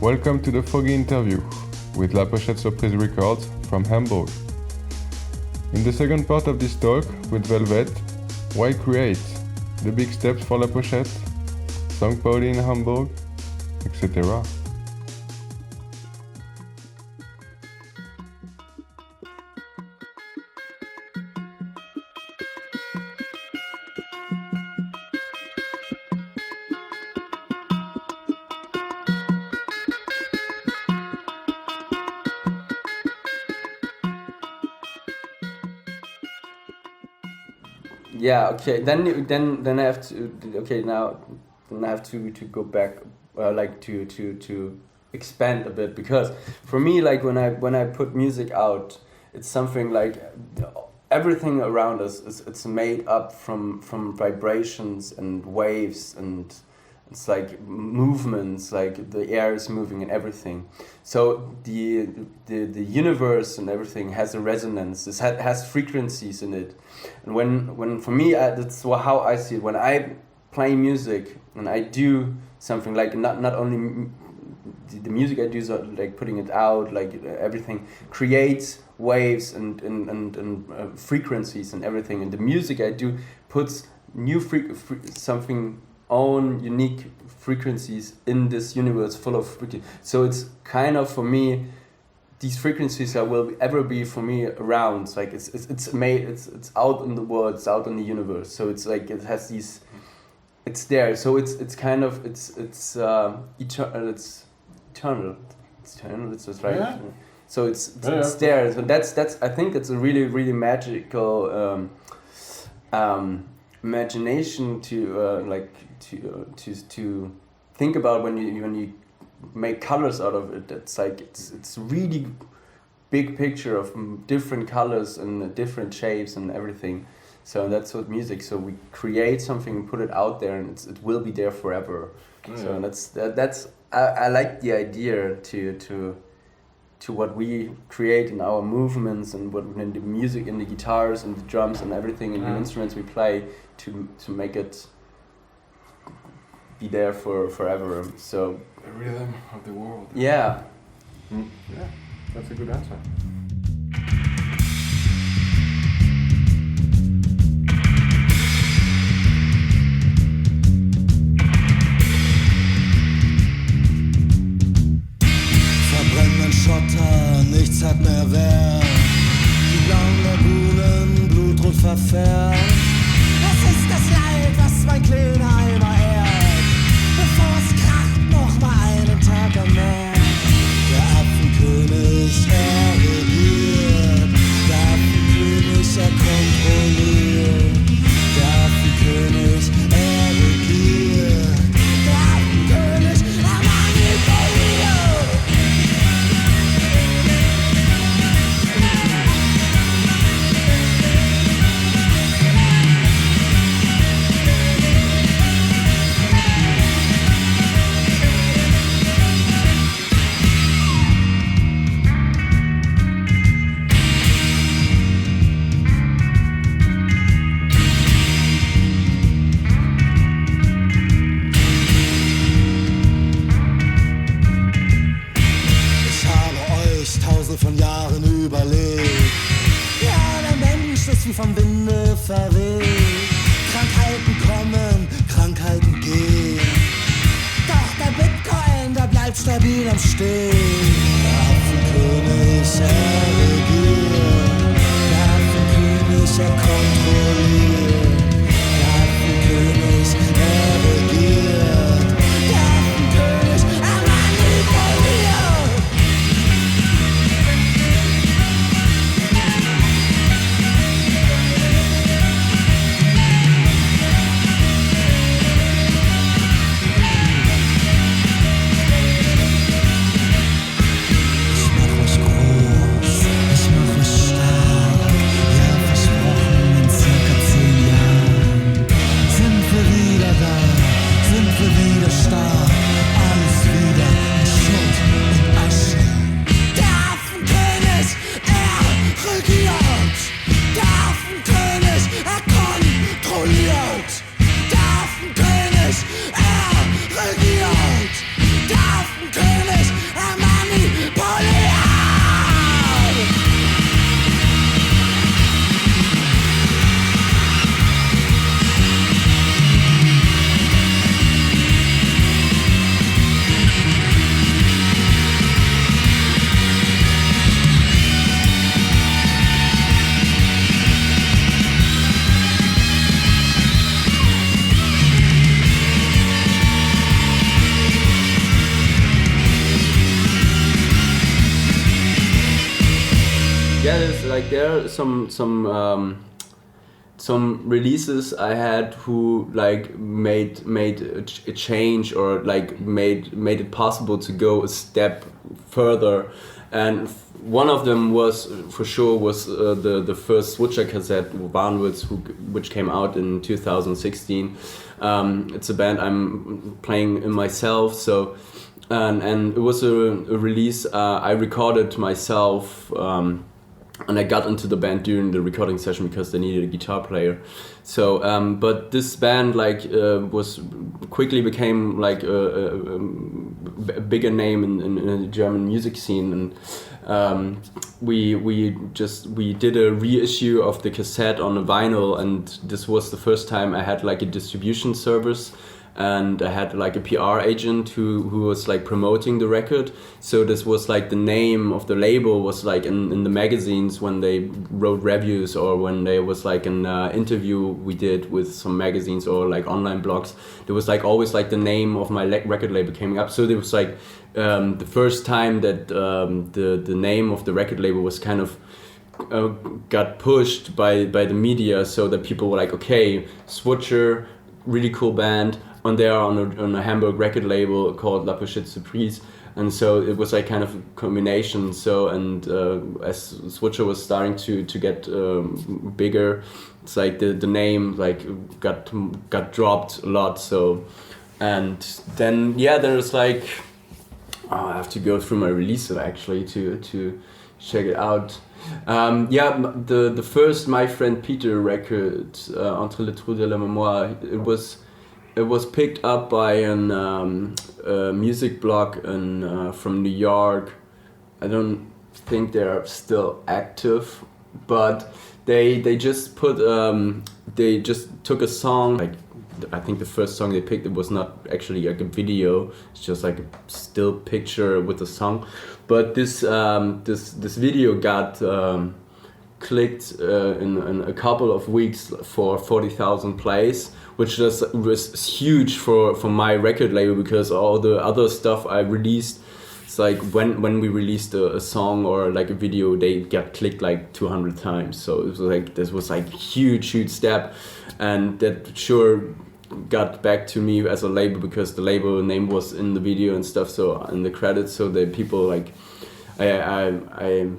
Welcome to the Foggy Interview with Pochette Surprise Records from Hamburg. In the second part of this talk with Velvet, why create, the big steps for Pochette, St Pauli in Hamburg, etc. Yeah. Okay. Then I have to. Okay. Now, then I have to go back. To expand a bit, because for me, like when I put music out, it's something like everything around us it's made up from vibrations and waves, and it's like movements, like the air is moving and everything. So the universe and everything has a resonance. It has frequencies in it, and when for me that's how I see it. When I play music and I do something, like not only the music I do, so like putting it out, like everything creates waves and frequencies and everything, and the music I do puts new something own unique frequencies in this universe full of frequencies. So it's kind of, for me, these frequencies that will ever be for me around. Like it's made, it's out in the world, it's out in the universe. So it's like it has these, it's there. So it's kind of it's eternal. It's eternal. It's just right. Yeah. So it's there. So that's I think it's a really magical imagination to to think about when you make colors out of it. It's like it's really big picture of different colors and different shapes and everything. So that's what music. So we create something, put it out there, and it will be there forever. Yeah. So that's I like the idea to what we create in our movements, and what in the music, and the guitars and the drums and everything, and the instruments we play, to make it be there forever. So the rhythm of the world. Yeah. Yeah, that's a good answer. Verbrennenden Schotter, nichts hat mehr Wert. Die blauen Lagunen, blutrot verfärbt. Das ist das Leid, was mein kleiner Eimer ehrt, bevor es kracht, noch mal einen Tag am Meer. Der Affenkönig, er regiert. Der Affenkönig, er kontrolliert. Der Affenkönig, er regiert. Der Affenkönig, er manipuliert. Von Jahren überlebt. Ja, der Mensch ist wie vom Winde verweht. Krankheiten kommen, Krankheiten gehen. Doch der Bitcoin, der bleibt stabil am Stehen. Der Affenkönig, er regiert. Der Affenkönig, er kontrolliert. Der Affenkönig, er regiert. Der Affenkönig, er manipuliert. regiert. Der Affenkönig Yeah, there's like there are some releases I had who like made a change or like made it possible to go a step further, and one of them was for sure the first Switcher cassette Warnwoods, which came out in 2016. It's a band I'm playing in myself, so and it was a release I recorded myself. And I got into the band during the recording session because they needed a guitar player. So, but this band like was quickly became like a bigger name in the German music scene, and we did a reissue of the cassette on a vinyl, and this was the first time I had like a distribution service. And I had like a PR agent who was like promoting the record. So this was like the name of the label was like in the magazines when they wrote reviews, or when there was like an interview we did with some magazines or like online blogs. There was like always like the name of my record label coming up. So there was like the first time that the name of the record label was kind of got pushed by the media, so that people were like, okay, Switcher, really cool band. On there on a Hamburg record label called Pochette Surprise, and so it was like kind of a combination. So and as Switcher was starting to get bigger, it's like the name like got dropped a lot. So and then yeah, there's like I have to go through my release actually to check it out. The first My Friend Peter record, Entre les trous de la mémoire, it was picked up by a music blog from New York. I don't think they're still active, but they just took a song. Like I think the first song they picked, it was not actually like a video. It's just like a still picture with a song. But this video got clicked in a couple of weeks for 40,000 plays, which was huge for my record label, because all the other stuff I released, it's like when we released a song or like a video, they got clicked like 200 times. So it was like this was like huge step, and that sure got back to me as a label, because the label name was in the video and stuff, so in the credits, so the people like I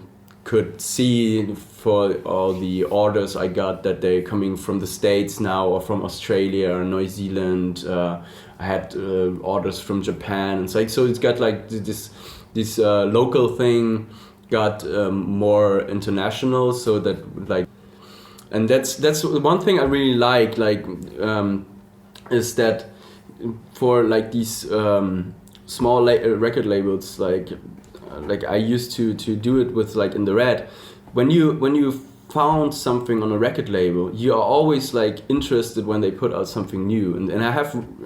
could see for all the orders I got that they're coming from the States now, or from Australia or New Zealand. I had orders from Japan. It's like, so it's got like this local thing got more international, so that like, and that's one thing I really like is that for like these small record labels, like I used to do it with like in the Red, when you found something on a record label, you are always like interested when they put out something new, and I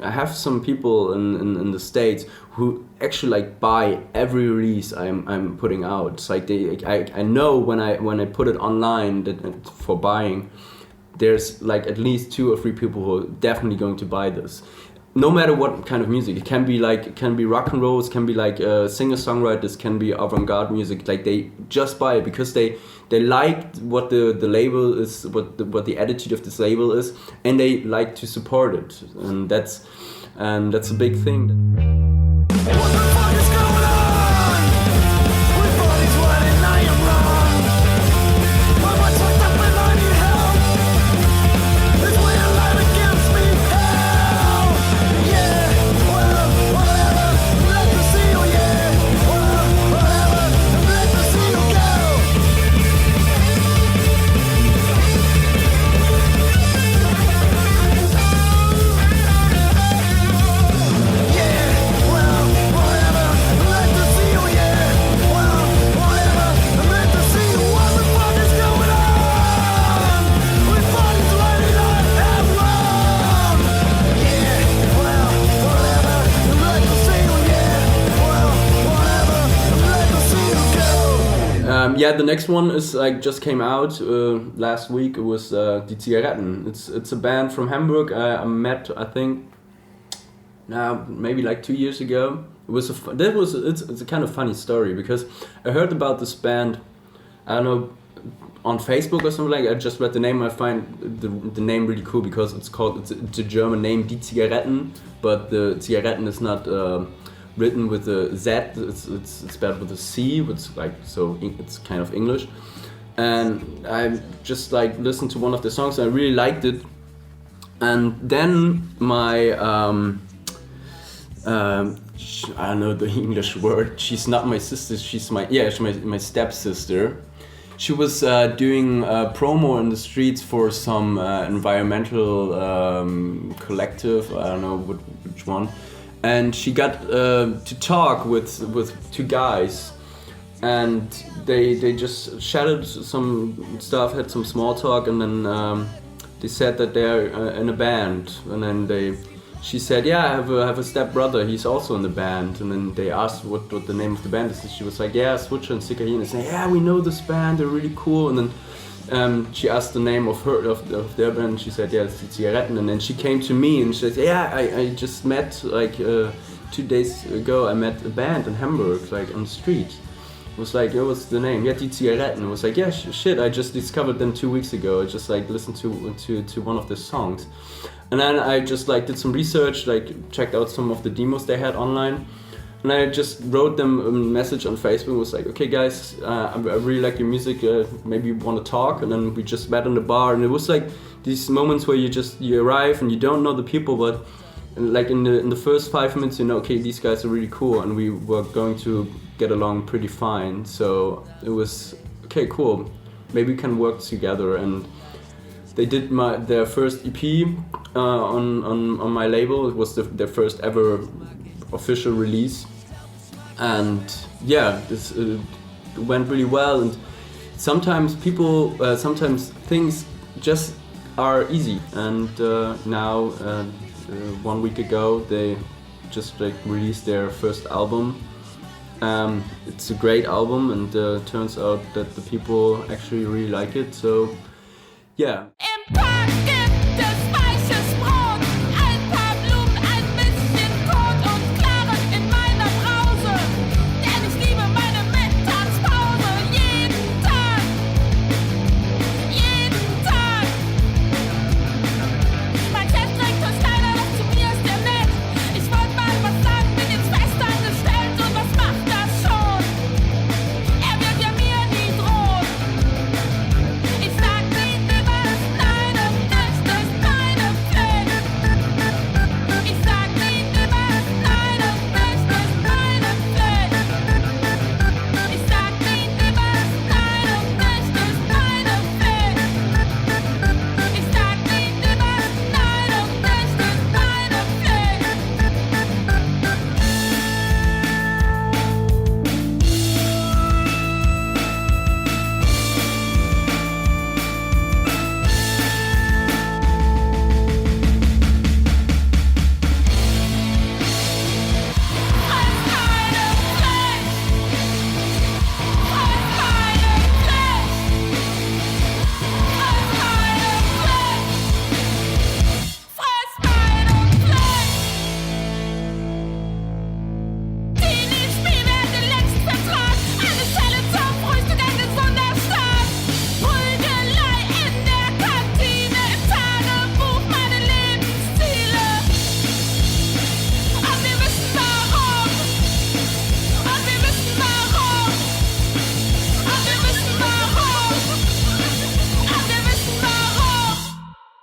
have some people in the States who actually like buy every release I'm putting out. It's like I know when I put it online that for buying, there's like at least 2 or 3 people who are definitely going to buy this. No matter what kind of music, it can be rock and roll, it can be like singer-songwriters, can be avant-garde music. Like they just buy it because they like what the label is, what the attitude of this label is, and they like to support it, and that's a big thing. What the fuck is going on? We're bodies running, I am wrong. My mind's fucked up and I need help. This way of life against me, hell. Yeah, well, whatever. Let me see you, yeah. Well, whatever. Let me see you go. Yeah, well, whatever. Let me see you, yeah. Well, whatever. Let me see you. What the fuck is going on? We're bodies running, I am wrong. Yeah, well, whatever. Let me see you, yeah. Well, whatever. Let me see you go. The next one is like just came out last week. It was Die Zigaretten. It's a band from Hamburg. I met, I think, now maybe like 2 years ago. It's a kind of funny story, because I heard about this band, I don't know, on Facebook or something like that. I just read the name. I find the name really cool because it's a German name, Die Zigaretten, but the Zigaretten is not written with a Z. It's spelled with a C, which it's kind of English. And I just like listened to one of the songs. And I really liked it. And then my I don't know the English word. She's not my sister. She's my stepsister. She was doing promo in the streets for some environmental collective. I don't know which one. And she got to talk with two guys, and they just chatted some stuff, had some small talk, and then they said that they're in a band, and then she said, yeah, I have a stepbrother, he's also in the band. And then they asked what the name of the band is, and she was like, yeah, Switcher and Sikahin. And said, yeah, we know this band, they're really cool. And then she asked the name of their band, and she said, yeah, it's the Zigaretten. And then she came to me and she said, yeah, I just met, like 2 days ago, I met a band in Hamburg, like on the street. It was like, what's the name? Yeah, Die Zigaretten. It was like, yeah, shit, I just discovered them 2 weeks ago. I just like listened to one of their songs. And then I just like did some research, like checked out some of the demos they had online. And I just wrote them a message on Facebook. It was like, okay guys, I really like your music, maybe you want to talk. And then we just met in the bar. And it was like these moments where you arrive and you don't know the people, but like in the first 5 minutes, you know, okay, these guys are really cool, and we were going to get along pretty fine. So it was, okay, cool, maybe we can work together. And they did their first EP on my label. It was their first ever official release, and yeah, this went really well. And sometimes sometimes things just are easy. And now 1 week ago they just like released their first album. It's a great album, and turns out that the people actually really like it. So yeah. Im Park gibt es weiches Brot, ein paar Blumen, ein bisschen Kot und Klaren in meiner Brause. Denn ich liebe meine Mittagspause jeden Tag. Jeden Tag. Mein Chefdirektor ist leider noch zu mir, ist der nett. Ich wollte mal was sagen, bin jetzt fest angestellt und was macht das schon? Er wird ja mir nie drohen. Ich sag nie niemals nein und das ist meine Pflicht. Ich sag nie niemals nein und das ist meine Pflicht. Ich sag nie niemals nein und das ist meine Pflicht. Ich sag nie niemals nein und das ist meine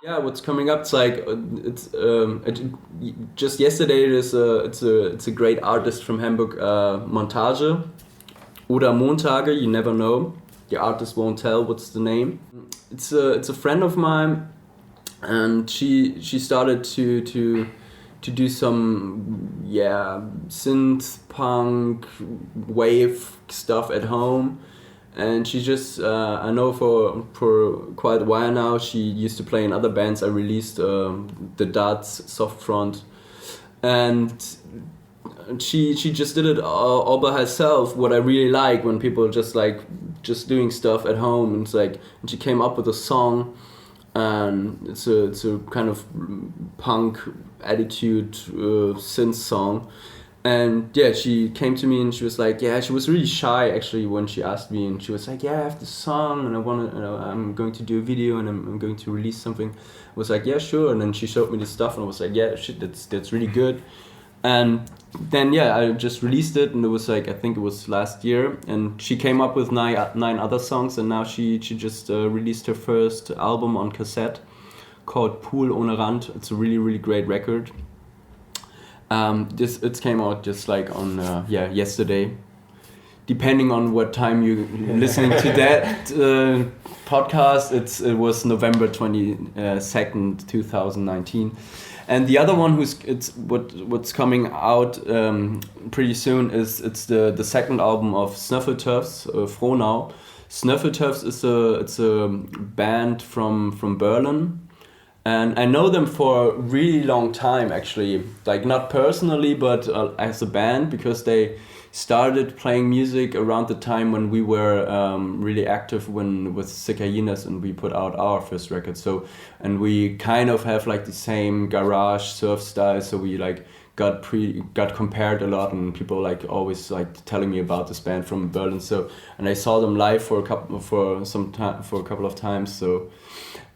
Yeah, what's coming up? It's like just yesterday. It's a great artist from Hamburg, Montage oder Montage. You never know. The artist won't tell what's the name. It's a friend of mine, and she started to do some synth punk wave stuff at home. And she just, I know for quite a while now, she used to play in other bands. I released the Darts Soft Front, and she just did it all by herself. What I really like when people just doing stuff at home, and it's like, and she came up with a song, and it's a kind of punk attitude synth song. And yeah, she came to me and she was like, yeah, she was really shy actually when she asked me, and she was like, yeah, I have this song and I'm going to do a video and I'm going to release something. I was like, yeah, sure. And then she showed me this stuff and I was like, yeah, shit, that's really good. And then yeah, I just released it, and it was like, I think it was last year, and she came up with nine other songs, and now she just released her first album on cassette called Pool ohne Rand. It's a really, really great record. It came out just like on yesterday. Depending on what time you're listening to that podcast, it was November 22nd, 2019. And the other one what's coming out pretty soon it's the second album of Snøffeltofs, Frohnau. Snøffeltofs is a band from Berlin. And I know them for a really long time, actually. Like, not personally, but as a band, because they started playing music around the time when we were really active with Sick Hyenas, and we put out our first record. So, and we kind of have like the same garage surf style. So we like got compared a lot, and people like always like telling me about this band from Berlin. So, and I saw them live for a couple of times. So.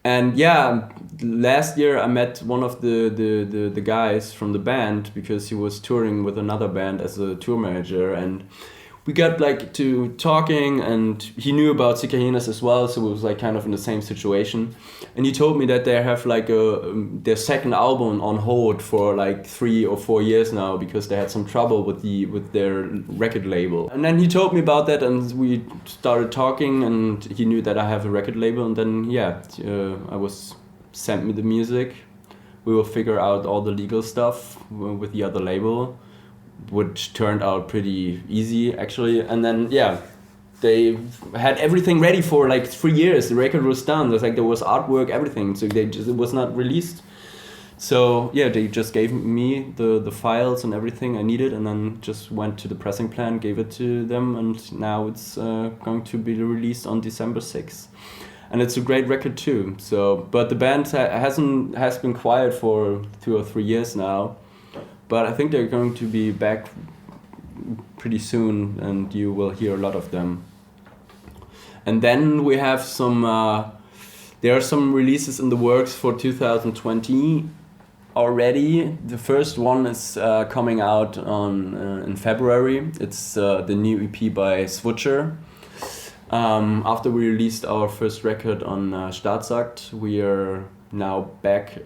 And yeah, last year I met one of the guys from the band, because he was touring with another band as a tour manager, and we got like to talking, and he knew about Sick Hyenas as well, so it was like kind of in the same situation. And he told me that they have like their second album on hold for like 3 or 4 years now, because they had some trouble with their record label. And then he told me about that, and we started talking, and he knew that I have a record label, and then sent me the music. We will figure out all the legal stuff with the other label, which turned out pretty easy actually. And then yeah, they had everything ready for like 3 years. The record was done. There was artwork, everything. So it was not released. So yeah, they just gave me the files and everything I needed, and then just went to the pressing plant, gave it to them, and now it's going to be released on December 6th. And it's a great record too. So, but the band has been quiet for 2 or 3 years now. But I think they're going to be back pretty soon, and you will hear a lot of them. And then we have there are some releases in the works for 2020 already. The first one is coming out in February. It's the new EP by Switcher. After we released our first record on Staatsakt, we are now back.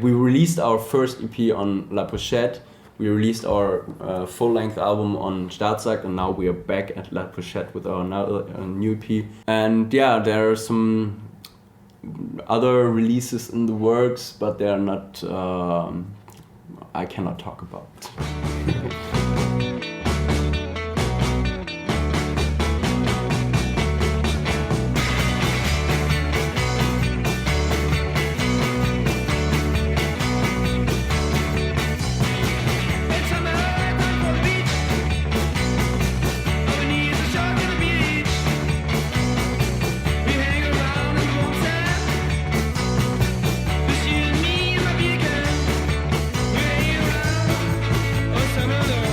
We released our first EP on La Pochette, we released our full-length album on Staatsakt, and now we are back at La Pochette with our new EP. And yeah, there are some other releases in the works, but they are not, I cannot talk about. Some of the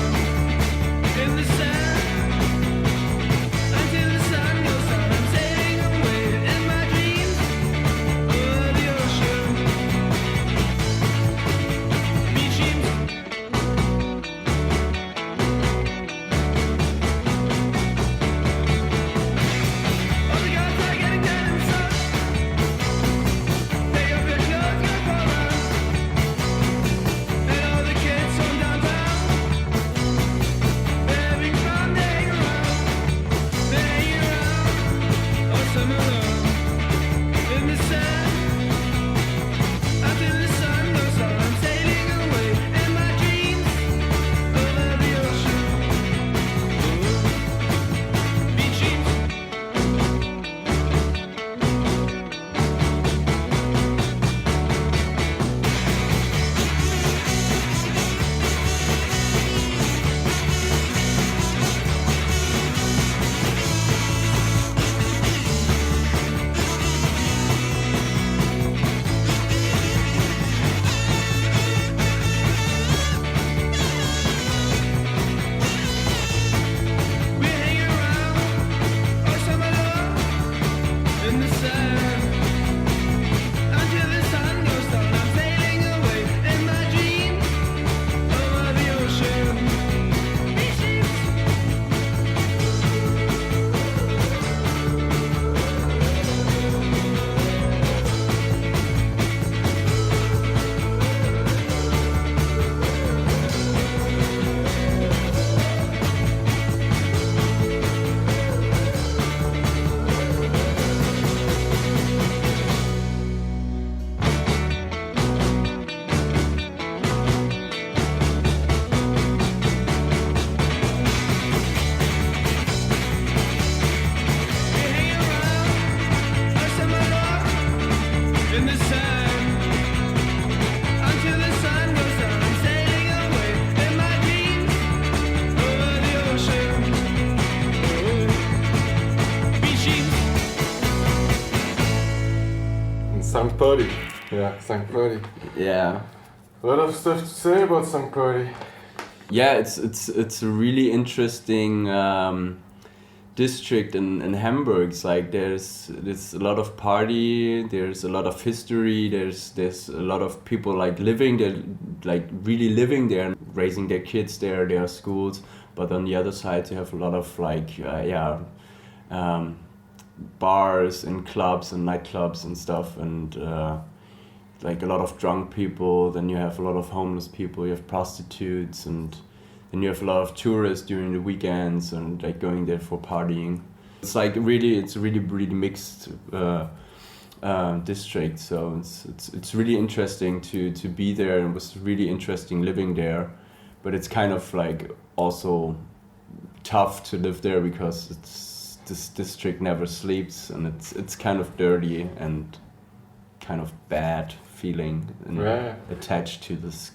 St Pauli. Yeah, St Pauli. Yeah. A lot of stuff to say about St Pauli. Yeah, it's a really interesting district in Hamburg. It's like there's a lot of party, there's a lot of history, there's a lot of people like living there, like really living there, raising their kids there. There are schools, but on the other side you have a lot of like bars and clubs and nightclubs and stuff, and like a lot of drunk people. Then you have a lot of homeless people, you have prostitutes, and then you have a lot of tourists during the weekends and like going there for partying. It's like really mixed district. So it's really interesting to be there, and it was really interesting living there. But it's kind of like also tough to live there because this district never sleeps, and it's kind of dirty and kind of bad feeling and attached to this.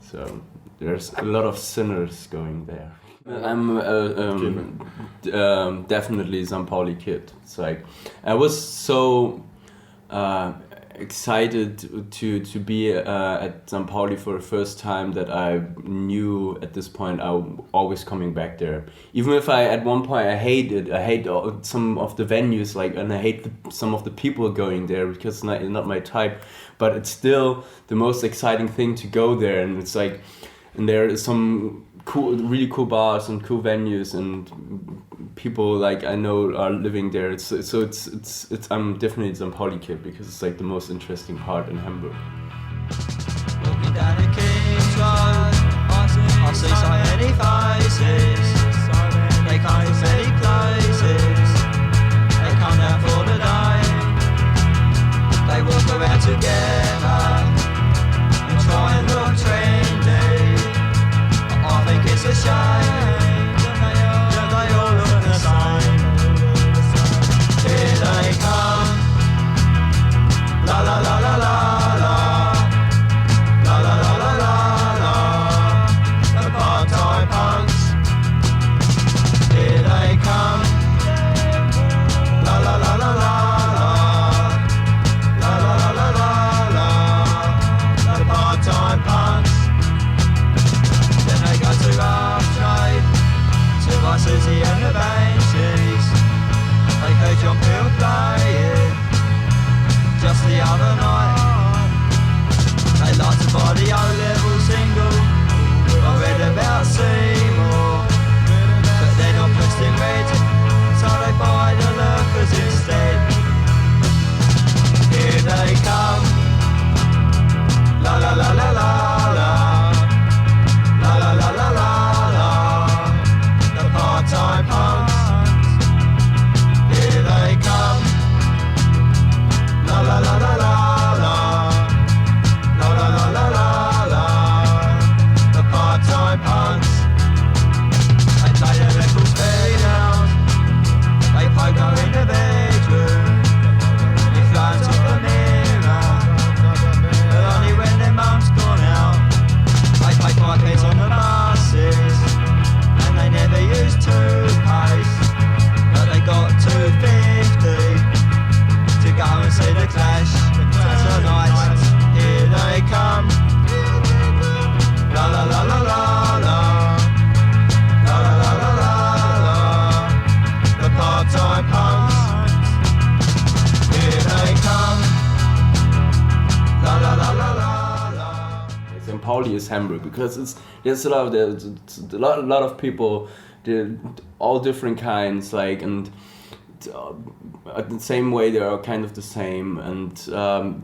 So there's a lot of sinners going there. I'm definitely St Pauli kid. It's like I was so excited to be at St Pauli for the first time that I knew at this point I'm always coming back there. Even if at one point I hate some of the venues, like, and I hate some of the people going there because it's not my type, but it's still the most exciting thing to go there. And it's like, and there is some really cool bars and cool venues, and people like I know are living there. It's I'm definitely a St Pauli kid because it's like the most interesting part in Hamburg. Walking down the King's Road, I see so many faces. They come from many places. They come down for the day. They walk around together and try and look trendy. I think it's a shame that they all look the same. Here they come, la la la la la la, la la la la la la, the part-time punks. Here they come, la la la la la la, la la la la la la, the part-time punks. To rough trade, to my Susie and the Banshees. They heard John Peel play it just the other night. They like to buy the O-level single. I read about Seymour, but they're not pressed in red, so they buy the lurkers instead. Here they come, la la la la la la. La la la la la la, the part-time punks. Here they come. La la la la la la, la la la la la la, the part-time punks. They play the records very loud. They pogo in the bedroom. They fly to the mirror, but only when their mum's gone out. They play pipes on the buses, and they never use toothpaste, but they got $2.50 to go and see the Clash tonight. Here they come, la la la la la la, la la la la la la, the part-time punks. Here they come, la la la la la. St Pauli is Hamburg because there's a lot of people, all different kinds, like, and the same way they are kind of the same, and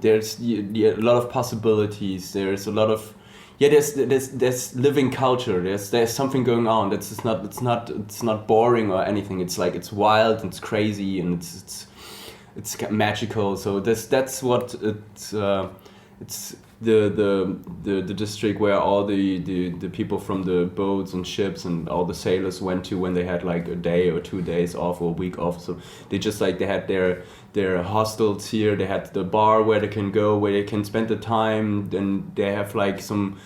there's a lot of possibilities. There's a lot of there's living culture. There's something going on. It's not boring or anything. It's like it's wild, it's crazy, and it's magical. So that's what it's the district where all the people from the boats and ships and all the sailors went to when they had like a day or 2 days off or a week off. So they just like they had their hostels here. They had the bar where they can go, where they can spend the time. Then they have like some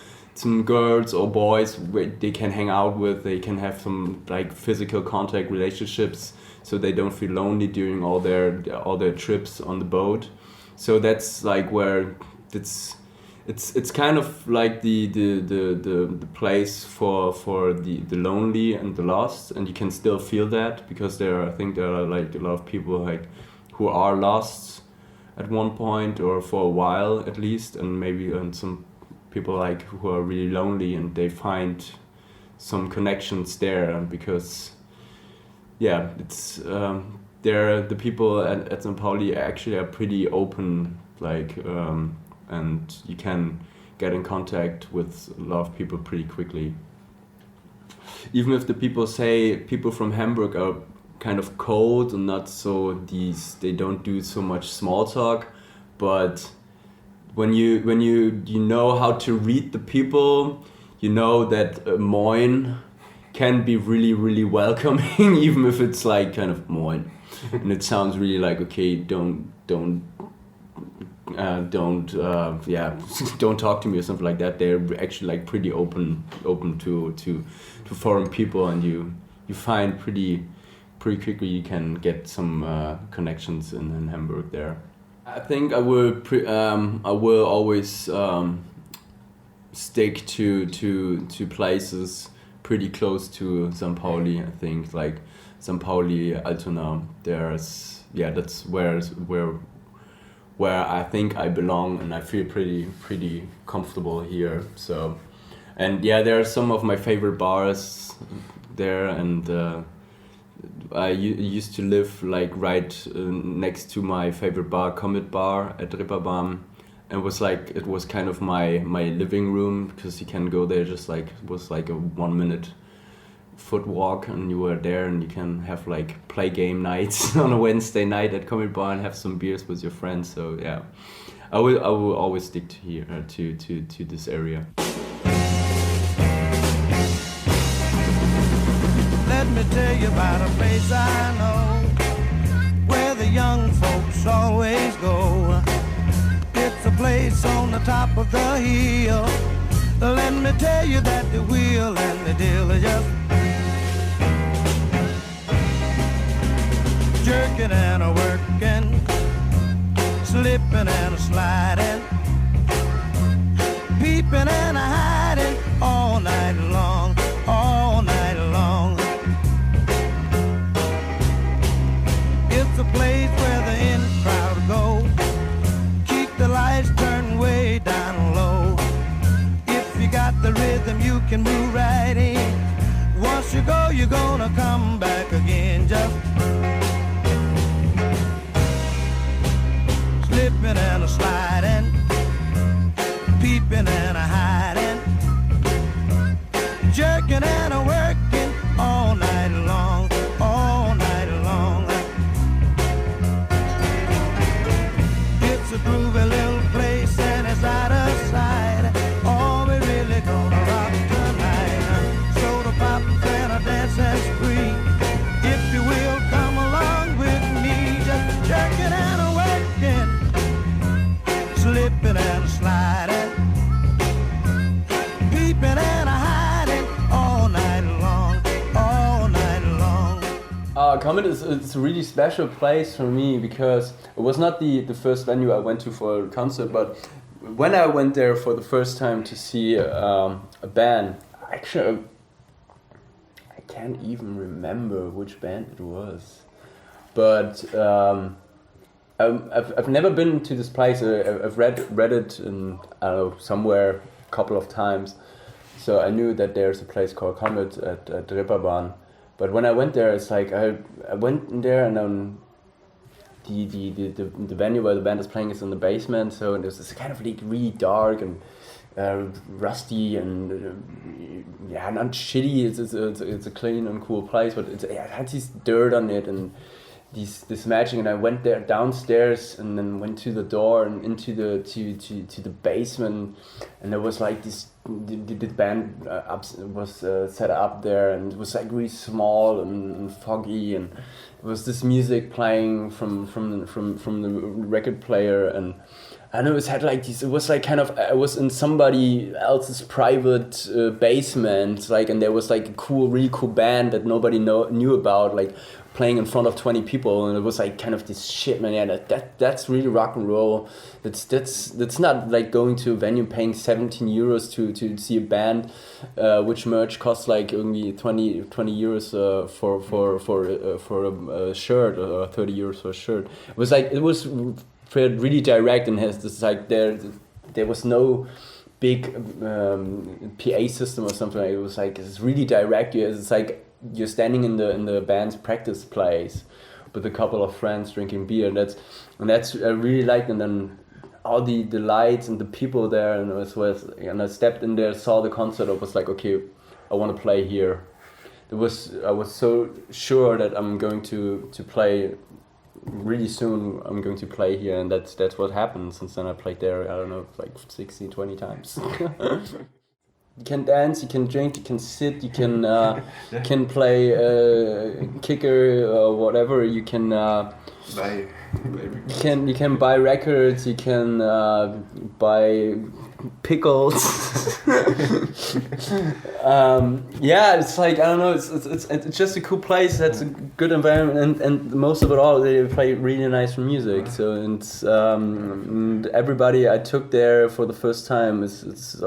girls or boys where they can hang out with. They can have some like physical contact relationships, so they don't feel lonely during all their trips on the boat. So that's like where it's kind of like the place for the lonely and the lost, and you can still feel that because I think there are like a lot of people like who are lost at one point or for a while at least, and maybe some people like who are really lonely and they find some connections there because it's the people at St Pauli actually are pretty open, like and you can get in contact with a lot of people pretty quickly. Even if the people say people from Hamburg are kind of cold and not so they don't do so much small talk, but when you know how to read the people, you know that moin can be really, really welcoming, even if it's like kind of moin, and it sounds really like okay, don't don't talk to me or something like that. They're actually like pretty open to foreign people, and you find pretty quickly you can get some connections in Hamburg there. I think I will always stick to places pretty close to St Pauli. I think like St Pauli, Altona. That's where I think I belong, and I feel pretty comfortable here. So, and there are some of my favorite bars there, and I used to live like right next to my favorite bar, Komet bar at Reeperbahn, and it was kind of my living room because you can go there just like it was like a 1 minute foot walk, and you were there, and you can have like play game nights on a Wednesday night at Komet bar and have some beers with your friends. So I will always stick to here to this area. Let me tell you about a place I know where the young folks always go. It's a place on the top of the hill. Let me tell you that the wheel and the deal are just jerking and a working, slipping and a sliding, peeping and a hiding all night long, all night long. It's a place where the in crowd go. Keep the lights turned way down low. If you got the rhythm, you can move right in. Once you go, you're gonna come back again. Just slipping and a sliding, peeping and a hiding, jerking and a working all night long, all night long. It's a groovy little place and it's out of sight. Oh, we really gonna rock tonight. Soda pop and a dance and spree. If you will come along with me, just jerking and a working, slipping and sliding, peeping and hiding all night long, all night long. Komet it's a really special place for me because it was not the first venue I went to for a concert, but when I went there for the first time to see a band, actually I can't even remember which band it was, but I've never been to this place. I've read it in I don't know somewhere a couple of times, so I knew that there's a place called Komet at Reeperbahn. But when I went there, it's like I went in there, and the venue where the band is playing is in the basement, so it was kind of like really dark and rusty and not shitty. It's a clean and cool place, but it had this dirt on it and this magic. And I went there downstairs and then went to the door and into the basement, and there was like this the band was set up there, and it was like really small and foggy, and it was this music playing from the record player, and I know it had like this. It was like kind of I was in somebody else's private basement, like, and there was like a really cool band that nobody knew about, like playing in front of 20 people, and it was like kind of this shit, man. Yeah, that's really rock and roll. That's not like going to a venue paying 17 euros to see a band, which merch costs like only 20 euros for a shirt, or 30 euros for a shirt. It was really direct, and has this like there was no big PA system or something. It was like it's really direct. It's like you're standing in the band's practice place with a couple of friends drinking beer, and that's I really liked. And then all the lights and the people there, and and I stepped in there, saw the concert. I was like, okay, I want to play here. I was so sure that I'm going to play really soon. I'm going to play here, and that's what happened. Since then I played there, I don't know, like 16, 20 times. You can dance, you can drink, you can sit, you can play kicker or whatever. You can you can buy records, you can buy pickles. Yeah, it's like, I don't know, it's just a cool place. That's a good environment, and most of it all, they play really nice music. So and everybody I took there for the first time it's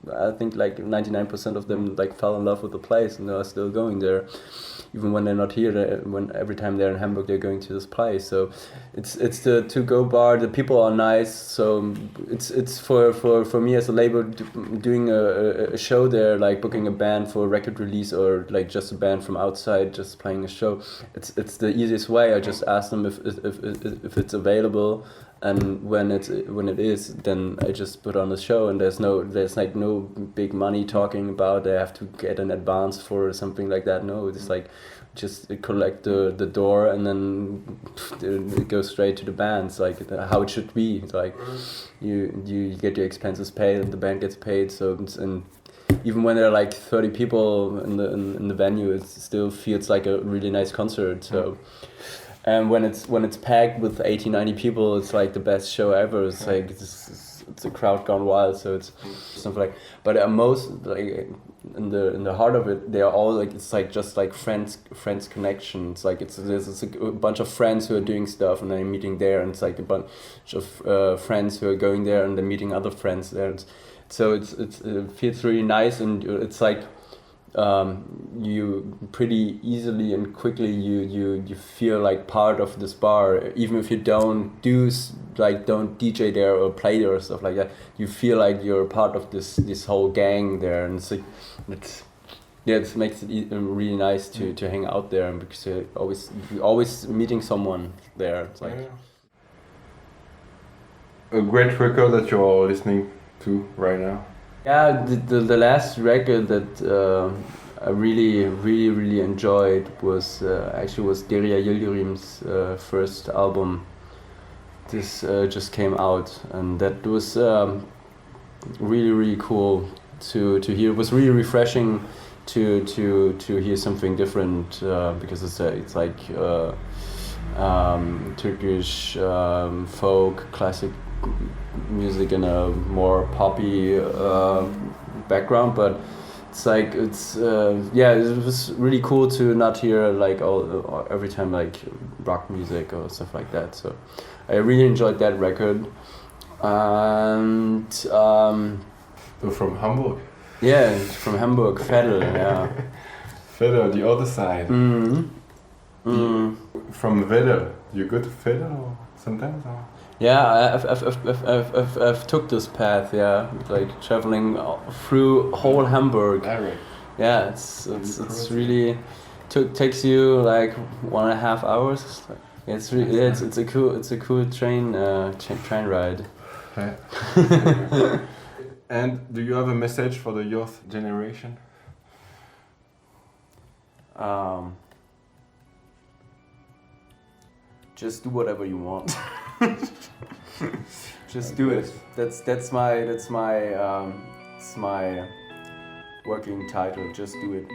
I think like 99% of them like fell in love with the place, and they are still going there. Even when they're not here, when every time they're in Hamburg, they're going to this place. So it's the to-go bar. The people are nice. So it's for me as a label doing a show there, like booking a band for a record release, or like just a band from outside just playing a show. It's the easiest way. I just ask them if it's available, and when it is, then I just put on the show. And there's like no big money talking about. They have to get an advance for something like that. No, it's like just collect the door, and then it goes straight to the band. It's like how it should be. It's like you get your expenses paid, and the band gets paid. So and even when there are like 30 people in the venue, it still feels like a really nice concert. So. And when it's packed with 80, 90 people, it's like the best show ever. It's like it's a crowd gone wild. So it's something like. But most like in the heart of it, they are all like, it's like just like friends connections. Like there's a bunch of friends who are doing stuff, and then meeting there, and it's like a bunch of friends who are going there, and then meeting other friends there. So it feels really nice, and it's like. You pretty easily and quickly you feel like part of this bar, even if you don't DJ there or play there or stuff like that. You feel like you're part of this whole gang there, and it's like it makes it really nice to hang out there, and because you're always meeting someone there. It's like a great record that you're listening to right now. Yeah, the last record that I really enjoyed was Derya Yildirim's first album. This just came out, and that was really cool to hear. It was really refreshing to hear something different, because it's like Turkish folk classic music in a more poppy background, but it's like it was really cool to not hear like every time like rock music or stuff like that. So I really enjoyed that record. And from Hamburg. Yeah, from Hamburg, Veddel. Yeah. Veddel, the other side. Mm-hmm. From Veddel, you go to Veddel sometimes? Or? Yeah, I've took this path. Yeah, like traveling through whole Hamburg. Right. Yeah, it's really takes you like 1.5 hours. It's really it's a cool train ride. Yeah. And do you have a message for the youth generation? Just do whatever you want. Just do it. That's my working title. Just do it.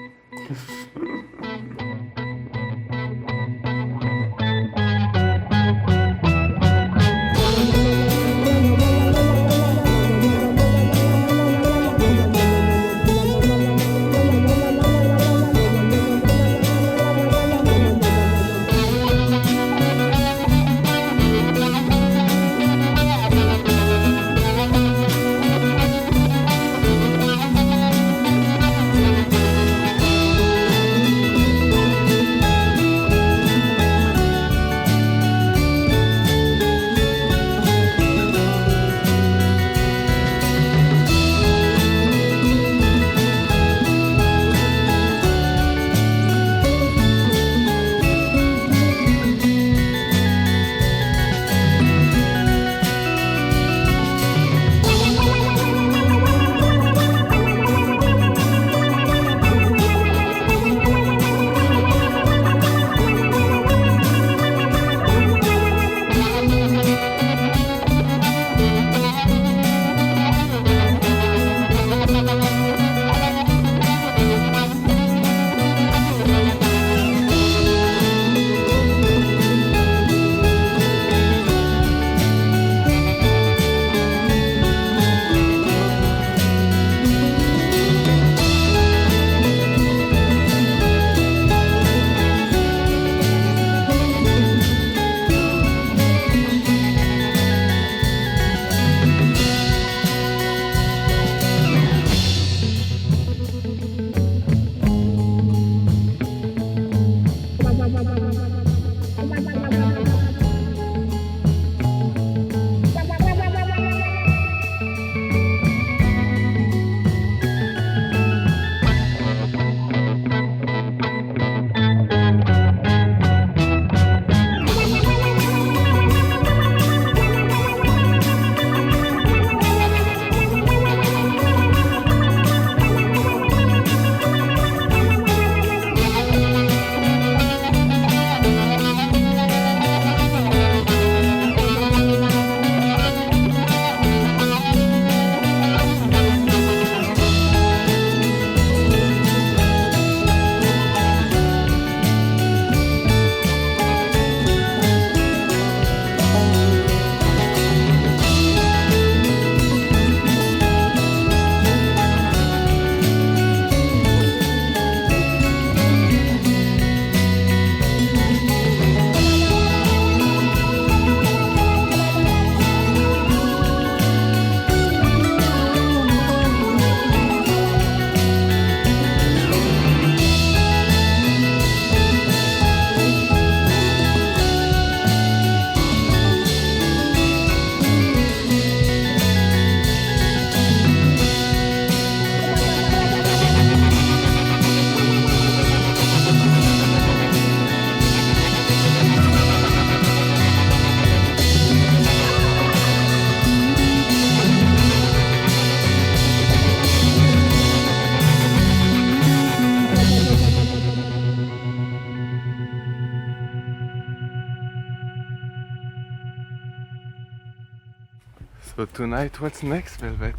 So tonight, what's next, Velvet?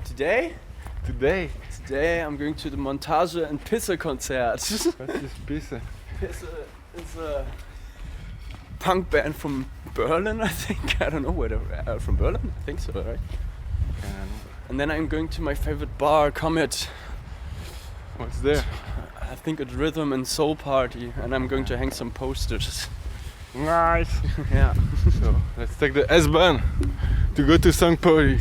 Today? Today? Today I'm going to the Montage and Pisse concert. What's this Pisse? Pisse is a punk band from Berlin, I think. I don't know where they're from Berlin. I think so, right? And then I'm going to my favorite bar, Komet. What's there? I think it's rhythm and soul party, and I'm going to hang some posters. Nice! Yeah. So let's take the S-Bahn to go to St Pauli.